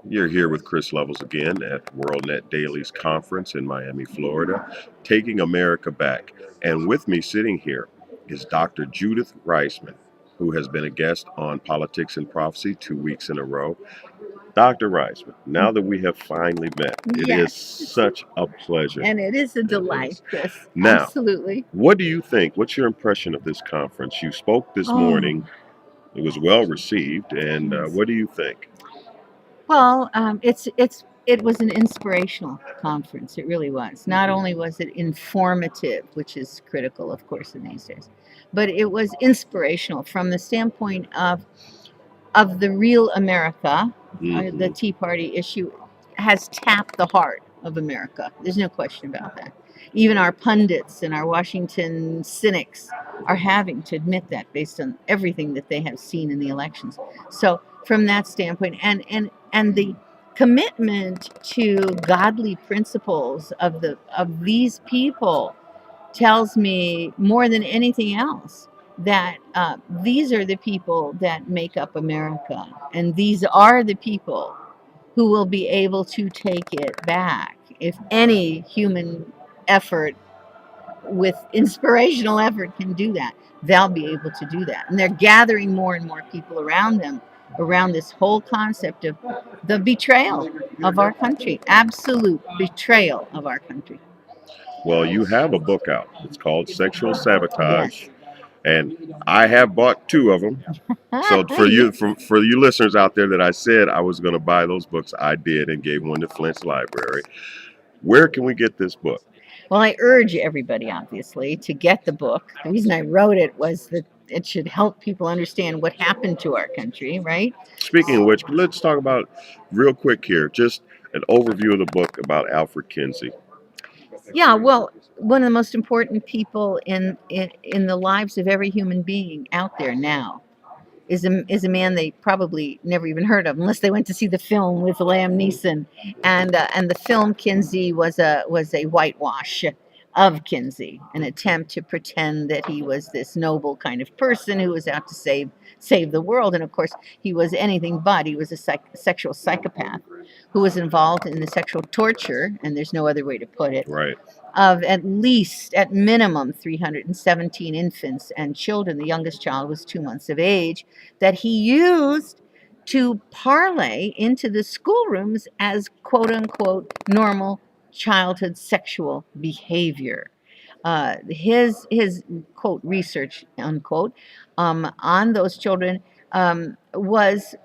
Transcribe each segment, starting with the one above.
You're here with Chris Levels again at WorldNet Daily's conference in Miami, Florida, Taking America Back. And with me sitting here is Dr. Judith Reisman, who has been a guest on Politics and Prophecy 2 weeks in a row. Dr. Reisman, now that we have finally met, it is Yes, such a pleasure. and it is a delight, Chris. Now, Absolutely. what do you think? What's your impression of this conference? You spoke this morning. It was well received. And Yes. what do you think? Well, it was an inspirational conference. It really was. Not only was it informative, which is critical, of course, in these days, but it was inspirational from the standpoint of the real America. The Tea Party issue has tapped the heart of America. There's no question about that. Even our pundits and our Washington cynics are having to admit that based on everything that they have seen in the elections. So from that standpoint, and the commitment to godly principles of these people tells me more than anything else that these are the people that make up America, and these are the people who will be able to take it back. If any human effort with inspirational effort can do that, they'll be able to do that. And they're gathering more and more people around them, around this whole concept of the betrayal of our country, absolute betrayal of our country. Well, you have a book out. It's called Sexual Sabotage. Yes. And I have bought two of them. So for you, for you listeners out there that I said I was going to buy those books, I did and gave one to Flint's Library. Where can we get this book? Well, I urge everybody, obviously, to get the book. The reason I wrote it was that it should help people understand what happened to our country, right? Speaking of which, let's talk about real quick here, just an overview of the book about Alfred Kinsey. Yeah, well, one of the most important people in the lives of every human being out there now is a man they probably never even heard of unless they went to see the film with Liam Neeson, and the film Kinsey was a whitewash of Kinsey, an attempt to pretend that he was this noble kind of person who was out to save the world, and of course he was anything but. He was a sexual psychopath who was involved in the sexual torture, and there's no other way to put it, Right. of at minimum 317 infants and children. The youngest child was 2 months of age, that he used to parlay into the schoolrooms as quote unquote normal childhood sexual behavior. His quote research unquote on those children was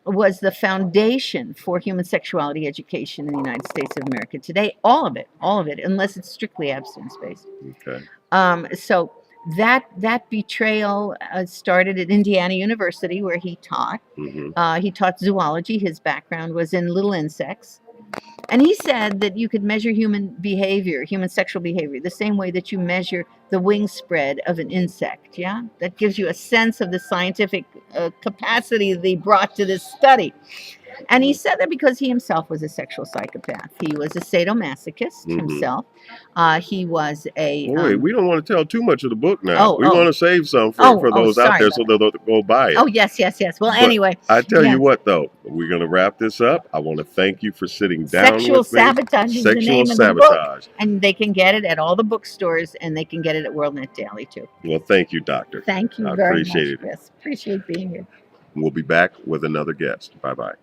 the foundation for human sexuality education in the United States of America today. All of it, unless it's strictly abstinence-based. Okay. So that betrayal started at Indiana University, where he taught. He taught zoology. His background was in little insects. And he said that you could measure human behavior, human sexual behavior, the same way that you measure the wingspread of an insect. Yeah, that gives you a sense of the scientific capacity that he brought to this study. And he said that because he himself was a sexual psychopath. He was a sadomasochist himself. He was a. Wait, we don't want to tell too much of the book now. We want to save some for those out there so they'll go buy it. Oh, yes. Well, But anyway. I tell you what, though, we're going to wrap this up. I want to thank you for sitting down Sexual with me. Sabotage is the name of the Sabotage. book. And they can get it at all the bookstores, and they can get it at WorldNet Daily, too. Well, thank you, Doctor. Thank you I very appreciate much, it. Chris. Appreciate being here. We'll be back with another guest. Bye-bye.